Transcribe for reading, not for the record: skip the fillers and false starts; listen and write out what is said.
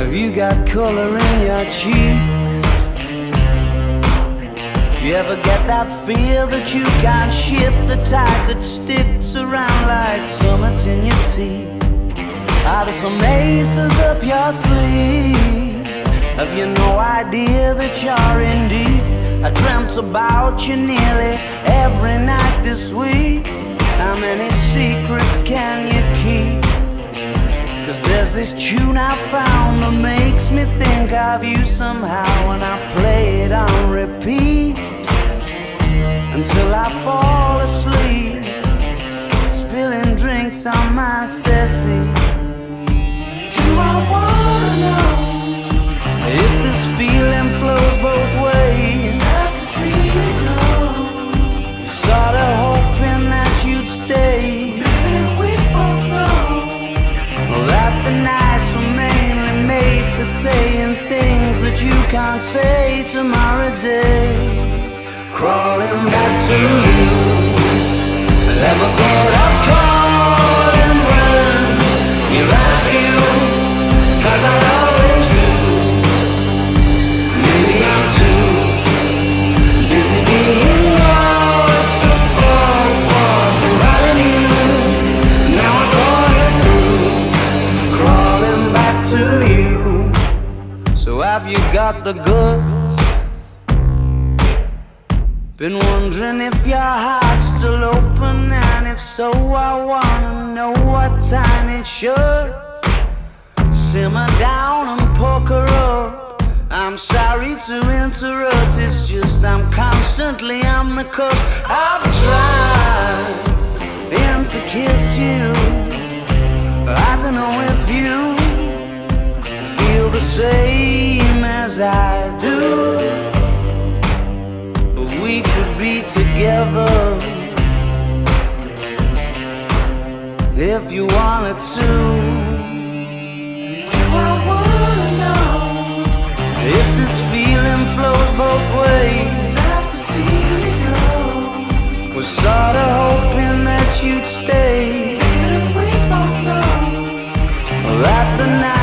Have you got color in your cheeks? Do you ever get that feel that you can't shift, the type that sticks around like summits in your teeth? Are there some aces up your sleeve? Have you no idea that you're in deep? I dreamt about you nearly every night this week. How many secrets can you keep? 'Cause there's this tune I found that makes me think of you somehow, and I play it on repeat until I fall asleep, spilling drinks on my settee. Do I wanna know if this feeling flows both ways? Sad to see you go. Sorta hoping that you'd stay. Maybe we both know that the nights were mainly made for saying things that you can't say tomorrow day. Crawling back to you, never thought I'd call and run. You're out of you, 'cause I always do. Maybe I'm too busy being lost to fall for somebody new. Now I thought it through, crawling back to you. So have you got the goods? Been wondering if your heart's still open, and if so, I wanna know what time it should. Simmer down and poker up. I'm sorry to interrupt, it's just I'm constantly on the cusp. I've tried and to kiss you. I don't know if you feel the same as I do. We could be together if you wanted to. Do I wanna know if this feeling flows both ways? Sad to see you go. Was sorta hoping that you'd stay. Didn't we both know that the night